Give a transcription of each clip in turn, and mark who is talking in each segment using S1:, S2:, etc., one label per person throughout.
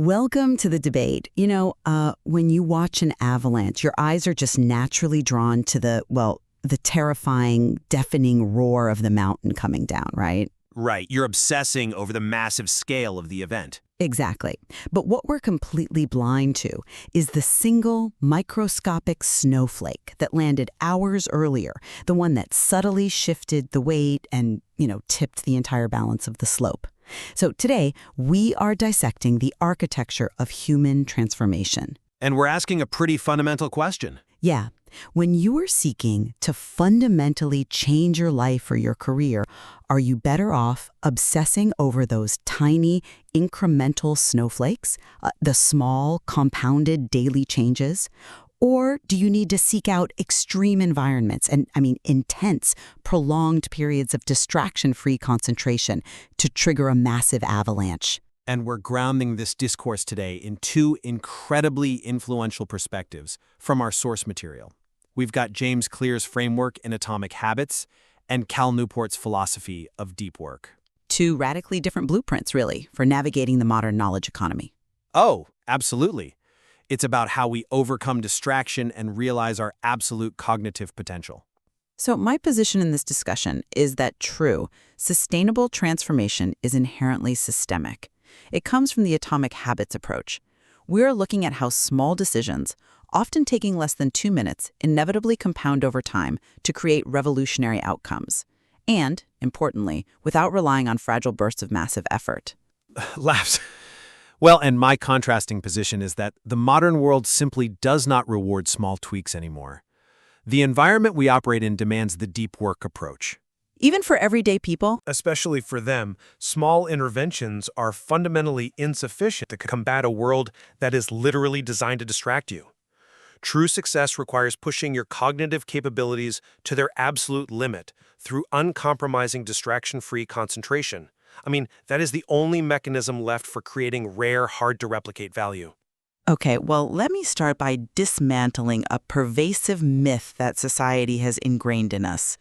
S1: Welcome to the debate. When you watch an avalanche, your eyes are just naturally drawn to the terrifying, deafening roar of the mountain coming down, right?
S2: Right, you're obsessing over the massive scale of the event.
S1: Exactly. But what we're completely blind to is the single microscopic snowflake that landed hours earlier, the one that subtly shifted the weight and, tipped the entire balance of the slope. So today, we are dissecting the architecture of human transformation.
S2: And we're asking a pretty fundamental question.
S1: Yeah. When you are seeking to fundamentally change your life or your career, are you better off obsessing over those tiny, incremental snowflakes, the small, compounded daily changes? Or do you need to seek out extreme environments and, intense, prolonged periods of distraction-free concentration to trigger a massive avalanche?
S2: And we're grounding this discourse today in two incredibly influential perspectives from our source material. We've got James Clear's framework in Atomic Habits and Cal Newport's philosophy of deep work.
S1: Two radically different blueprints, really, for navigating the modern knowledge economy.
S2: Oh, absolutely. It's about how we overcome distraction and realize our absolute cognitive potential.
S1: So my position in this discussion is that true, sustainable transformation is inherently systemic. It comes from the atomic habits approach. We're looking at how small decisions, often taking less than 2 minutes, inevitably compound over time to create revolutionary outcomes. And, importantly, without relying on fragile bursts of massive effort.
S2: Laughs. Well, and my contrasting position is that the modern world simply does not reward small tweaks anymore. The environment we operate in demands the deep work approach.
S1: Even for everyday people?
S3: Especially for them, small interventions are fundamentally insufficient to combat a world that is literally designed to distract you. True success requires pushing your cognitive capabilities to their absolute limit through uncompromising distraction-free concentration. That is the only mechanism left for creating rare, hard-to-replicate value.
S1: Okay, well, let me start by dismantling a pervasive myth that society has ingrained in us.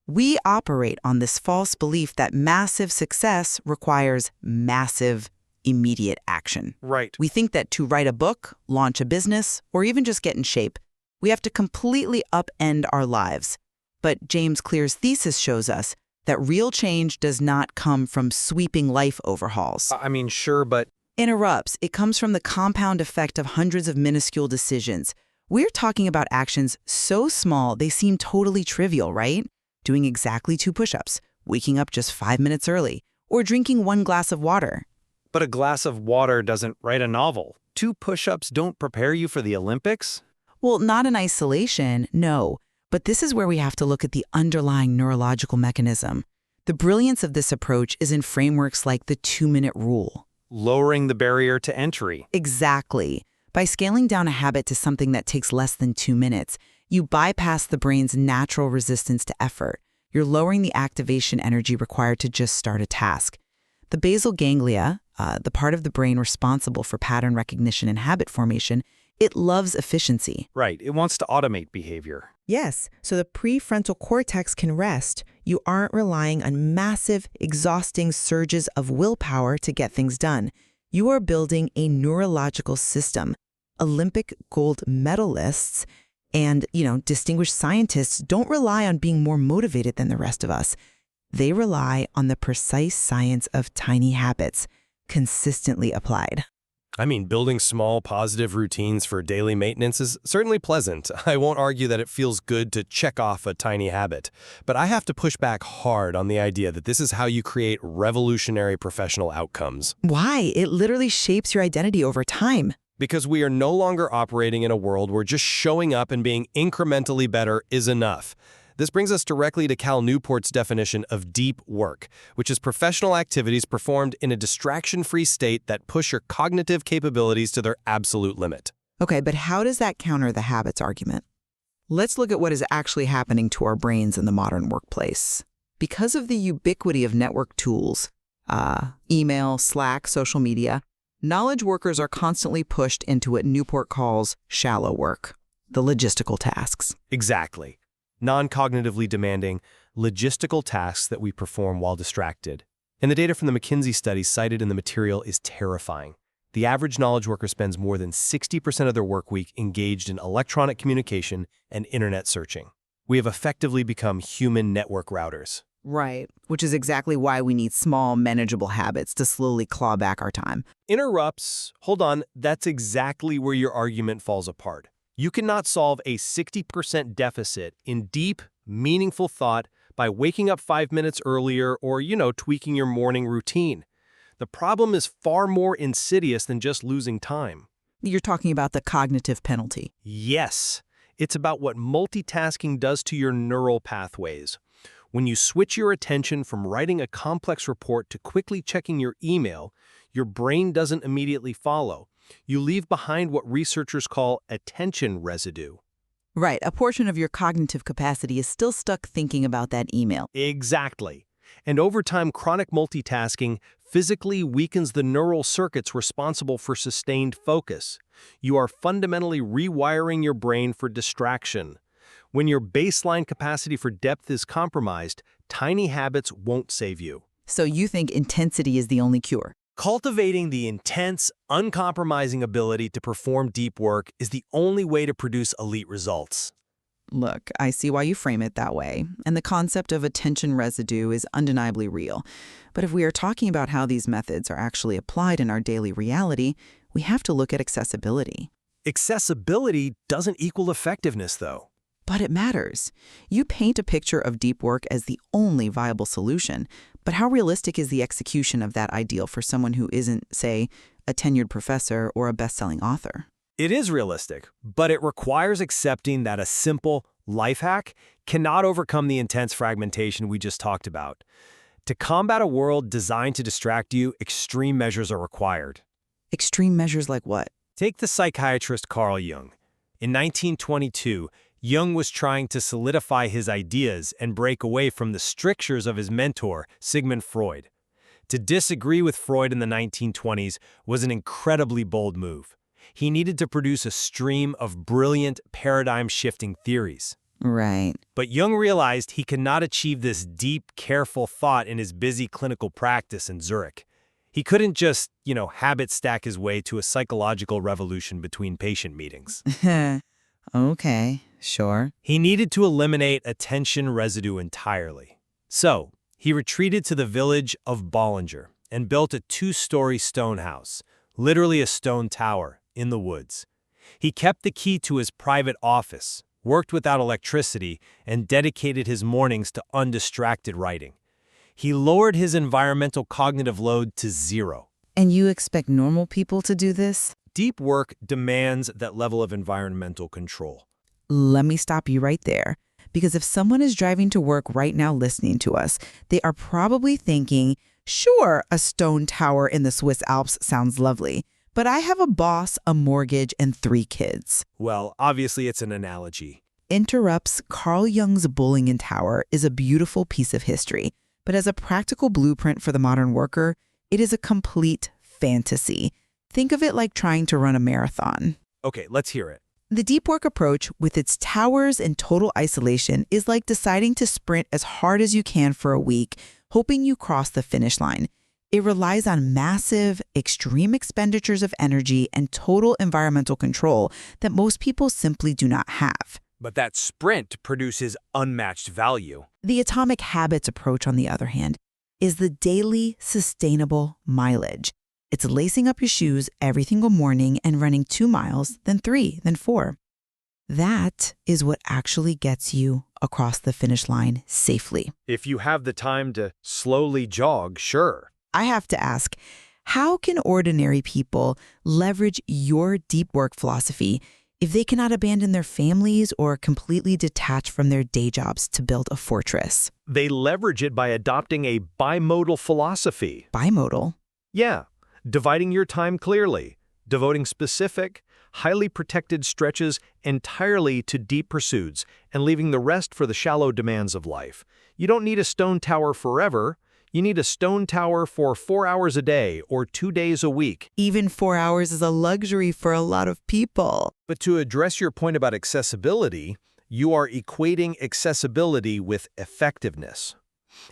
S1: We operate on this false belief that massive success requires massive, immediate action.
S3: Right.
S1: We think that to write a book, launch a business, or even just get in shape, we have to completely upend our lives. But James Clear's thesis shows us that real change does not come from sweeping life overhauls.
S3: Sure, but...
S1: Interrupts. It comes from the compound effect of hundreds of minuscule decisions. We're talking about actions so small they seem totally trivial, right? Doing exactly 2 push-ups, waking up just 5 minutes early, or drinking 1 glass of water.
S3: But a glass of water doesn't write a novel. 2 push-ups don't prepare you for the Olympics?
S1: Well, not in isolation, no. But this is where we have to look at the underlying neurological mechanism. The brilliance of this approach is in frameworks like the 2-minute rule.
S3: Lowering the barrier to entry.
S1: Exactly. By scaling down a habit to something that takes less than 2 minutes, you bypass the brain's natural resistance to effort. You're lowering the activation energy required to just start a task. The basal ganglia, the part of the brain responsible for pattern recognition and habit formation, it loves efficiency.
S3: Right, it wants to automate behavior.
S4: Yes, so the prefrontal cortex can rest. You aren't relying on massive, exhausting surges of willpower to get things done. You are building a neurological system. Olympic gold medalists and, distinguished scientists don't rely on being more motivated than the rest of us. They rely on the precise science of tiny habits, consistently applied.
S5: Building small, positive routines for daily maintenance is certainly pleasant. I won't argue that it feels good to check off a tiny habit. But I have to push back hard on the idea that this is how you create revolutionary professional outcomes.
S4: Why? It literally shapes your identity over time.
S5: Because we are no longer operating in a world where just showing up and being incrementally better is enough. This brings us directly to Cal Newport's definition of deep work, which is professional activities performed in a distraction-free state that push your cognitive capabilities to their absolute limit.
S4: Okay, but how does that counter the habits argument? Let's look at what is actually happening to our brains in the modern workplace. Because of the ubiquity of network tools, email, Slack, social media, knowledge workers are constantly pushed into what Newport calls shallow work, the logistical tasks.
S5: Exactly. Non-cognitively demanding, logistical tasks that we perform while distracted. And the data from the McKinsey study cited in the material is terrifying. The average knowledge worker spends more than 60% of their work week engaged in electronic communication and internet searching. We have effectively become human network routers.
S1: Right, which is exactly why we need small, manageable habits to slowly claw back our time.
S5: Interrupts. Hold on, that's exactly where your argument falls apart. You cannot solve a 60% deficit in deep, meaningful thought by waking up 5 minutes earlier or, tweaking your morning routine. The problem is far more insidious than just losing time.
S1: You're talking about the cognitive penalty.
S5: Yes, it's about what multitasking does to your neural pathways. When you switch your attention from writing a complex report to quickly checking your email, your brain doesn't immediately follow. You leave behind what researchers call attention residue.
S1: Right, a portion of your cognitive capacity is still stuck thinking about that email.
S5: Exactly. And over time, chronic multitasking physically weakens the neural circuits responsible for sustained focus. You are fundamentally rewiring your brain for distraction. When your baseline capacity for depth is compromised, tiny habits won't save you.
S1: So you think intensity is the only cure?
S5: Cultivating the intense, uncompromising ability to perform deep work is the only way to produce elite results.
S1: Look, I see why you frame it that way, and the concept of attention residue is undeniably real. But if we are talking about how these methods are actually applied in our daily reality, we have to look at accessibility.
S5: Accessibility doesn't equal effectiveness, though.
S1: But it matters. You paint a picture of deep work as the only viable solution, but how realistic is the execution of that ideal for someone who isn't, say, a tenured professor or a best-selling author?
S5: It is realistic, but it requires accepting that a simple life hack cannot overcome the intense fragmentation we just talked about. To combat a world designed to distract you, extreme measures are required.
S1: Extreme measures like what?
S5: Take the psychiatrist Carl Jung. In 1922, Jung was trying to solidify his ideas and break away from the strictures of his mentor, Sigmund Freud. To disagree with Freud in the 1920s was an incredibly bold move. He needed to produce a stream of brilliant, paradigm-shifting theories.
S1: Right.
S5: But Jung realized he could not achieve this deep, careful thought in his busy clinical practice in Zurich. He couldn't just, habit stack his way to a psychological revolution between patient meetings.
S1: Okay, sure.
S5: He needed to eliminate attention residue entirely. So, he retreated to the village of Bollinger and built a 2-story stone house, literally a stone tower, in the woods. He kept the key to his private office, worked without electricity, and dedicated his mornings to undistracted writing. He lowered his environmental cognitive load to 0.
S1: And you expect normal people to do this?
S5: Deep work demands that level of environmental control.
S1: Let me stop you right there. Because if someone is driving to work right now listening to us, they are probably thinking, sure, a stone tower in the Swiss Alps sounds lovely, but I have a boss, a mortgage, and 3 kids.
S5: Well, obviously it's an analogy.
S1: Interrupts Carl Jung's Bollingen Tower is a beautiful piece of history, but as a practical blueprint for the modern worker, it is a complete fantasy. Think of it like trying to run a marathon.
S5: Okay, let's hear it.
S1: The deep work approach, with its towers and total isolation, is like deciding to sprint as hard as you can for a week, hoping you cross the finish line. It relies on massive, extreme expenditures of energy and total environmental control that most people simply do not have.
S5: But that sprint produces unmatched value.
S1: The atomic habits approach, on the other hand, is the daily, sustainable mileage. It's lacing up your shoes every single morning and running 2 miles, then 3, then 4. That is what actually gets you across the finish line safely.
S5: If you have the time to slowly jog, sure.
S1: I have to ask, how can ordinary people leverage your deep work philosophy if they cannot abandon their families or completely detach from their day jobs to build a fortress?
S5: They leverage it by adopting a bimodal philosophy.
S1: Bimodal?
S5: Yeah, dividing your time clearly, devoting specific, highly protected stretches entirely to deep pursuits, and leaving the rest for the shallow demands of life. You don't need a stone tower forever. You need a stone tower for 4 hours a day or 2 days a week.
S1: Even 4 hours is a luxury for a lot of people.
S5: But to address your point about accessibility, you are equating accessibility with effectiveness.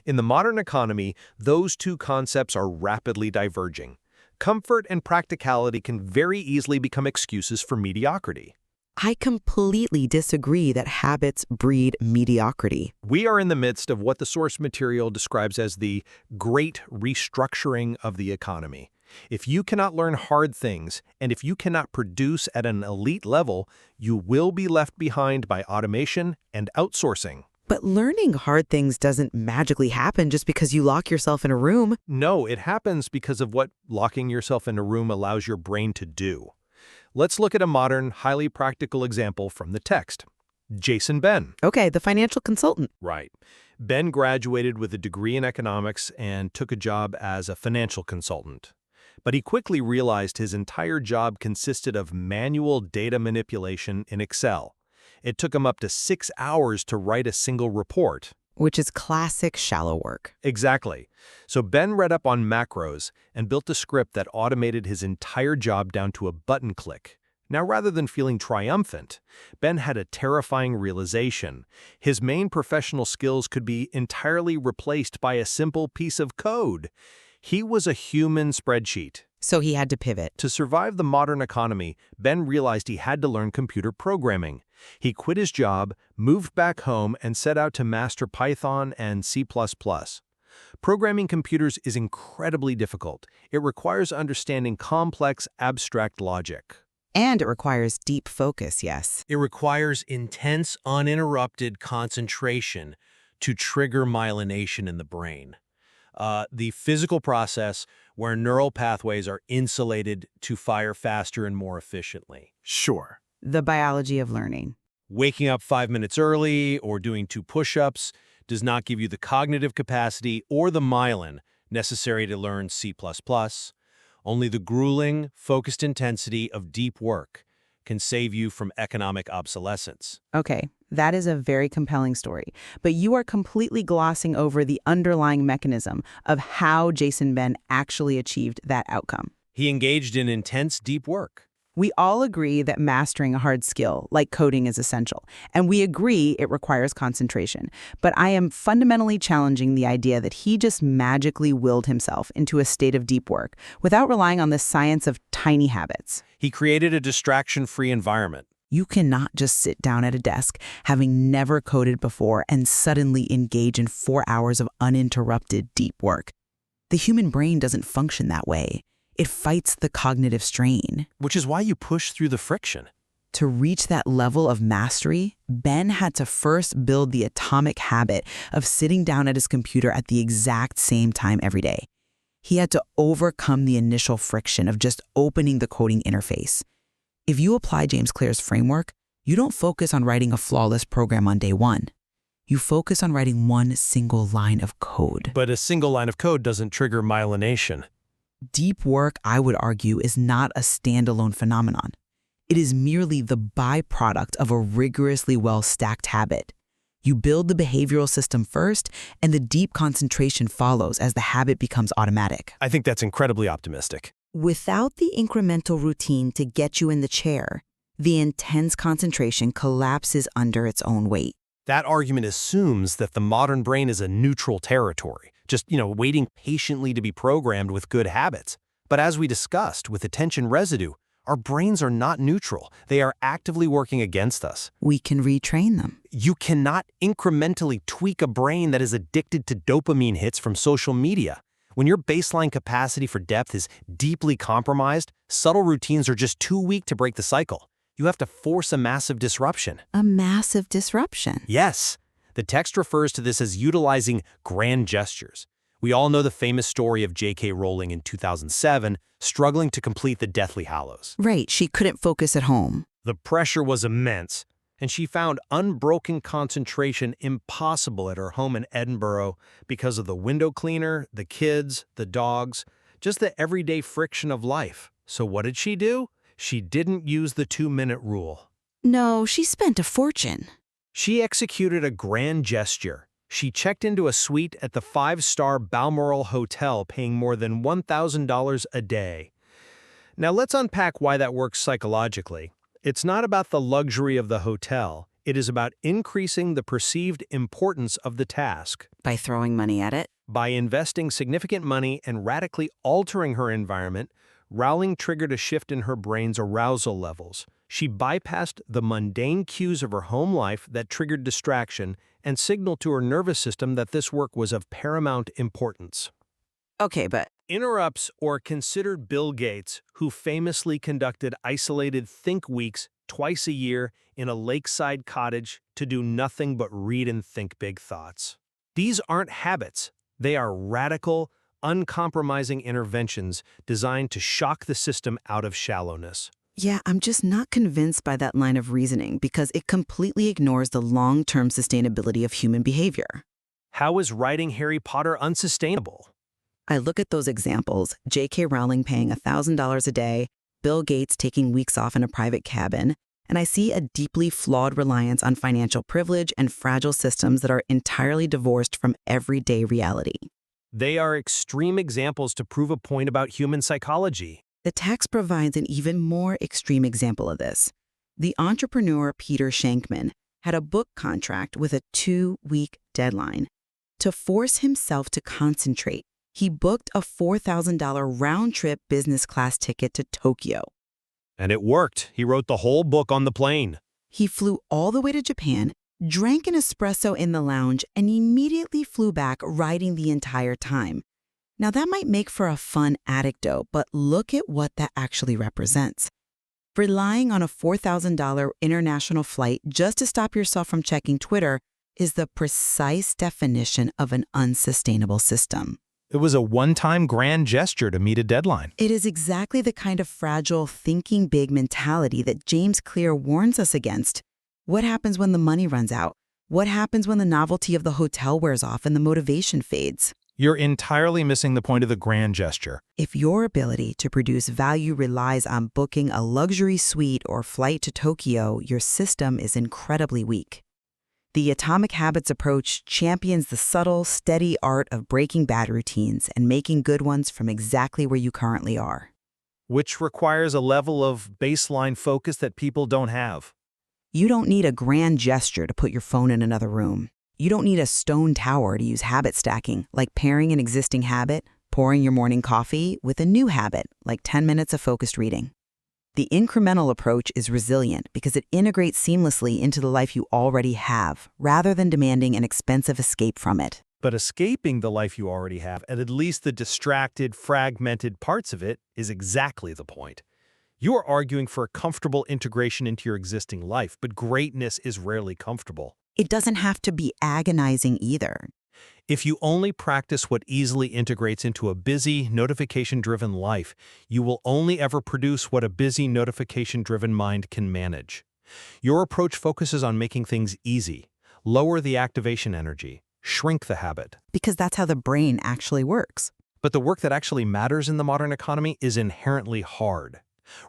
S5: In the modern economy, those two concepts are rapidly diverging.
S3: Comfort and practicality can very easily become excuses for mediocrity.
S1: I completely disagree that habits breed mediocrity.
S3: We are in the midst of what the source material describes as the great restructuring of the economy. If you cannot learn hard things, and if you cannot produce at an elite level, you will be left behind by automation and outsourcing.
S1: But learning hard things doesn't magically happen just because you lock yourself in a room.
S3: No, it happens because of what locking yourself in a room allows your brain to do. Let's look at a modern, highly practical example from the text. Jason Ben.
S1: Okay, the financial consultant.
S3: Right. Ben graduated with a degree in economics and took a job as a financial consultant. But he quickly realized his entire job consisted of manual data manipulation in Excel. It took him up to 6 hours to write a single report.
S1: Which is classic shallow work.
S3: Exactly. So Ben read up on macros and built a script that automated his entire job down to a button click. Now, rather than feeling triumphant, Ben had a terrifying realization. His main professional skills could be entirely replaced by a simple piece of code. He was a human spreadsheet.
S1: So he had to pivot.
S3: To survive the modern economy, Ben realized he had to learn computer programming. He quit his job, moved back home, and set out to master Python and C++. Programming computers is incredibly difficult. It requires understanding complex, abstract logic.
S1: And it requires deep focus, yes.
S2: It requires intense, uninterrupted concentration to trigger myelination in the brain. The physical process where neural pathways are insulated to fire faster and more efficiently.
S3: Sure.
S1: The biology of learning.
S2: Waking up 5 minutes early or doing 2 push-ups does not give you the cognitive capacity or the myelin necessary to learn C++. Only the grueling, focused intensity of deep work can save you from economic obsolescence.
S1: Okay, that is a very compelling story. But you are completely glossing over the underlying mechanism of how Jason Ben actually achieved that outcome.
S2: He engaged in intense, deep work.
S1: We all agree that mastering a hard skill, like coding, is essential, and we agree it requires concentration. But I am fundamentally challenging the idea that he just magically willed himself into a state of deep work without relying on the science of tiny habits.
S2: He created a distraction-free environment.
S1: You cannot just sit down at a desk, having never coded before, and suddenly engage in 4 hours of uninterrupted deep work. The human brain doesn't function that way. It fights the cognitive strain.
S2: Which is why you push through the friction.
S1: To reach that level of mastery, Ben had to first build the atomic habit of sitting down at his computer at the exact same time every day. He had to overcome the initial friction of just opening the coding interface. If you apply James Clear's framework, you don't focus on writing a flawless program on day one. You focus on writing one single line of code.
S3: But a single line of code doesn't trigger myelination.
S1: Deep work, I would argue, is not a standalone phenomenon. It is merely the byproduct of a rigorously well-stacked habit. You build the behavioral system first, and the deep concentration follows as the habit becomes automatic.
S3: I think that's incredibly optimistic.
S1: Without the incremental routine to get you in the chair, the intense concentration collapses under its own weight.
S3: That argument assumes that the modern brain is a neutral territory, just, waiting patiently to be programmed with good habits. But as we discussed, with attention residue, our brains are not neutral. They are actively working against us.
S1: We can retrain them.
S3: You cannot incrementally tweak a brain that is addicted to dopamine hits from social media. When your baseline capacity for depth is deeply compromised, subtle routines are just too weak to break the cycle. You have to force a massive disruption.
S1: A massive disruption.
S3: Yes. The text refers to this as utilizing grand gestures. We all know the famous story of J.K. Rowling in 2007, struggling to complete the Deathly Hallows.
S1: Right, she couldn't focus at home.
S3: The pressure was immense, and she found unbroken concentration impossible at her home in Edinburgh because of the window cleaner, the kids, the dogs, just the everyday friction of life. So what did she do? She didn't use the 2-minute rule.
S1: No, she spent a fortune.
S3: She executed a grand gesture. She checked into a suite at the 5-star Balmoral Hotel paying more than $1,000 a day. Now let's unpack why that works psychologically. It's not about the luxury of the hotel. It is about increasing the perceived importance of the task.
S1: By throwing money at it?
S3: By investing significant money and radically altering her environment,
S2: Rowling triggered a shift in her brain's arousal levels. She bypassed the mundane cues of her home life that triggered distraction and signaled to her nervous system that this work was of paramount importance.
S1: Okay, but
S2: Interrupts or considered Bill Gates, who famously conducted isolated think weeks twice a year in a lakeside cottage to do nothing but read and think big thoughts. These aren't habits. They are radical, uncompromising interventions designed to shock the system out of shallowness.
S1: yeah, I'm just not convinced by that line of reasoning because it completely ignores the long-term sustainability of human behavior.
S2: How is writing Harry Potter unsustainable?
S1: I look at those examples, J.K. Rowling paying $1,000 a day, Bill Gates taking weeks off in a private cabin, and I see a deeply flawed reliance on financial privilege and fragile systems that are entirely divorced from everyday reality.
S2: They are extreme examples to prove a point about human psychology.
S1: The text provides an even more extreme example of this. The entrepreneur Peter Shankman had a book contract with a 2-week deadline. To force himself to concentrate, he booked a $4,000 round-trip business class ticket to Tokyo.
S2: And it worked. He wrote the whole book on the plane.
S1: He flew all the way to Japan, drank an espresso in the lounge, and immediately flew back riding the entire time. Now that might make for a fun anecdote, but look at what that actually represents. Relying on a $4,000 international flight just to stop yourself from checking Twitter is the precise definition of an unsustainable system.
S6: It was a one-time grand gesture to meet a deadline.
S1: It is exactly the kind of fragile, thinking big mentality that James Clear warns us against. What happens when the money runs out? What happens when the novelty of the hotel wears off and the motivation fades?
S6: You're entirely missing the point of the grand gesture.
S1: If your ability to produce value relies on booking a luxury suite or flight to Tokyo, your system is incredibly weak. The Atomic Habits approach champions the subtle, steady art of breaking bad routines and making good ones from exactly where you currently are.
S2: Which requires a level of baseline focus that people don't have.
S1: You don't need a grand gesture to put your phone in another room. You don't need a stone tower to use habit stacking, like pairing an existing habit, pouring your morning coffee, with a new habit, like 10 minutes of focused reading. The incremental approach is resilient because it integrates seamlessly into the life you already have, rather than demanding an expensive escape from it.
S2: But escaping the life you already have, and at least the distracted, fragmented parts of it, is exactly the point. You are arguing for a comfortable integration into your existing life, but greatness is rarely comfortable.
S1: It doesn't have to be agonizing either.
S2: If you only practice what easily integrates into a busy, notification-driven life, you will only ever produce what a busy, notification-driven mind can manage. Your approach focuses on making things easy, lower the activation energy, shrink the habit.
S1: Because that's how the brain actually works.
S2: But the work that actually matters in the modern economy is inherently hard.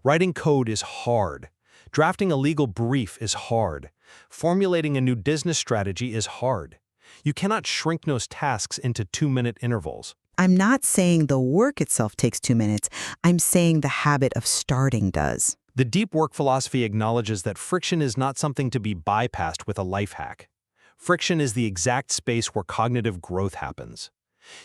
S2: Writing code is hard. Drafting a legal brief is hard. Formulating a new business strategy is hard. You cannot shrink those tasks into 2-minute intervals.
S1: I'm not saying the work itself takes 2 minutes. I'm saying the habit of starting does.
S2: The deep work philosophy acknowledges that friction is not something to be bypassed with a life hack. Friction is the exact space where cognitive growth happens.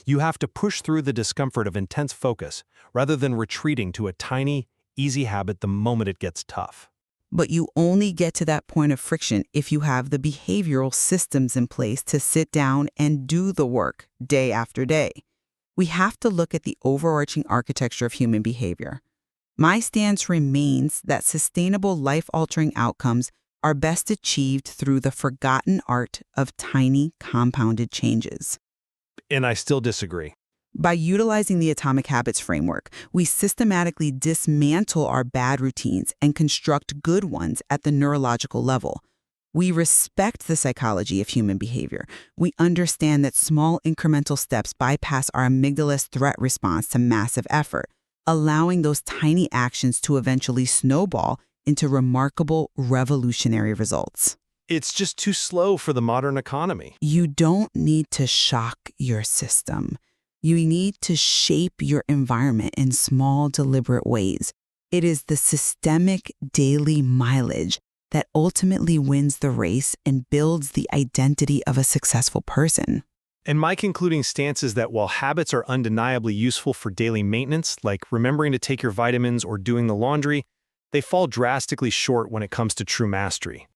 S2: You have to push through the discomfort of intense focus rather than retreating to a tiny, easy habit the moment it gets tough.
S1: But you only get to that point of friction if you have the behavioral systems in place to sit down and do the work day after day. We have to look at the overarching architecture of human behavior. My stance remains that sustainable life-altering outcomes are best achieved through the forgotten art of tiny, compounded changes.
S2: And I still disagree.
S1: By utilizing the Atomic Habits framework, we systematically dismantle our bad routines and construct good ones at the neurological level. We respect the psychology of human behavior. We understand that small incremental steps bypass our amygdala's threat response to massive effort, allowing those tiny actions to eventually snowball into remarkable, revolutionary results.
S2: It's just too slow for the modern economy.
S1: You don't need to shock your system. You need to shape your environment in small, deliberate ways. It is the systemic daily mileage that ultimately wins the race and builds the identity of a successful person.
S6: And my concluding stance is that while habits are undeniably useful for daily maintenance, like remembering to take your vitamins or doing the laundry, they fall drastically short when it comes to true mastery.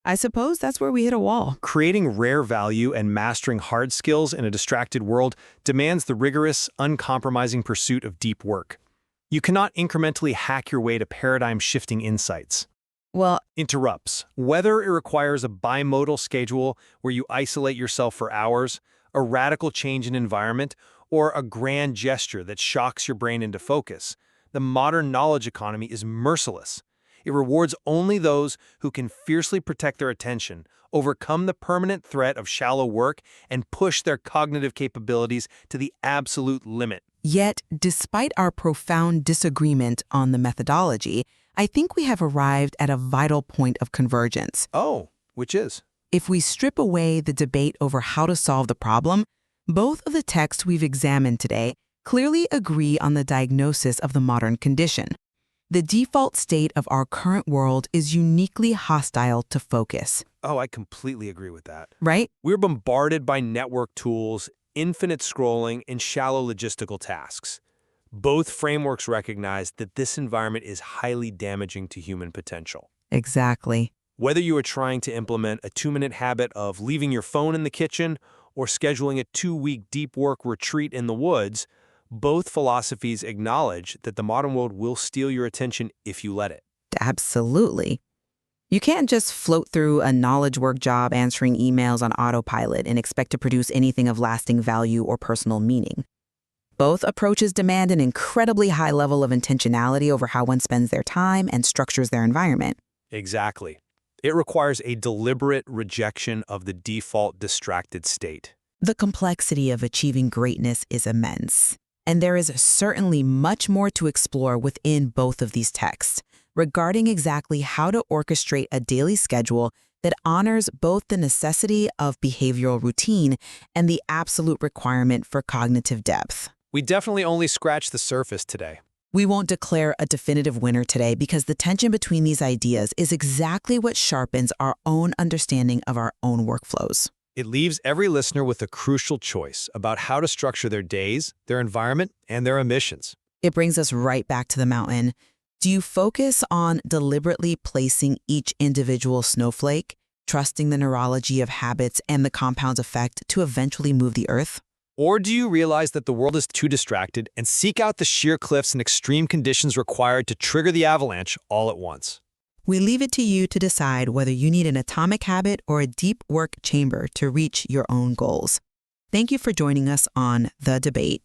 S1: I suppose that's where we hit a wall.
S6: Creating rare value and mastering hard skills in a distracted world demands the rigorous, uncompromising pursuit of deep work. You cannot incrementally hack your way to paradigm-shifting insights.
S1: Well,
S6: Interrupts. Whether it requires a bimodal schedule where you isolate yourself for hours, a radical change in environment, or a grand gesture that shocks your brain into focus, the modern knowledge economy is merciless. It rewards only those who can fiercely protect their attention, overcome the permanent threat of shallow work, and push their cognitive capabilities to the absolute limit.
S1: yet, despite our profound disagreement on the methodology, I think we have arrived at a vital point of convergence.
S6: Oh, which is?
S1: If we strip away the debate over how to solve the problem, both of the texts we've examined today clearly agree on the diagnosis of the modern condition. The default state of our current world is uniquely hostile to focus,
S6: Oh, I completely agree with that.
S1: right?
S6: We're bombarded by network tools, infinite scrolling, and shallow logistical tasks. Both frameworks recognize that this environment is highly damaging to human potential.
S1: Exactly.
S6: Whether you are trying to implement a 2-minute habit of leaving your phone in the kitchen or scheduling a 2-week deep work retreat in the woods, both philosophies acknowledge that the modern world will steal your attention if you let it.
S1: Absolutely. You can't just float through a knowledge work job answering emails on autopilot and expect to produce anything of lasting value or personal meaning. Both approaches demand an incredibly high level of intentionality over how one spends their time and structures their environment.
S6: Exactly. It requires a deliberate rejection of the default distracted state.
S1: The complexity of achieving greatness is immense, and there is certainly much more to explore within both of these texts regarding exactly how to orchestrate a daily schedule that honors both the necessity of behavioral routine and the absolute requirement for cognitive depth.
S6: We definitely only scratched the surface today.
S1: We won't declare a definitive winner today because the tension between these ideas is exactly what sharpens our own understanding of our own workflows.
S6: It leaves every listener with a crucial choice about how to structure their days, their environment, and their emissions.
S1: It brings us right back to the mountain. Do you focus on deliberately placing each individual snowflake, trusting the neurology of habits and the compound's effect to eventually move the earth?
S6: Or do you realize that the world is too distracted and seek out the sheer cliffs and extreme conditions required to trigger the avalanche all at once?
S1: We leave it to you to decide whether you need an atomic habit or a deep work chamber to reach your own goals. Thank you for joining us on The Debate.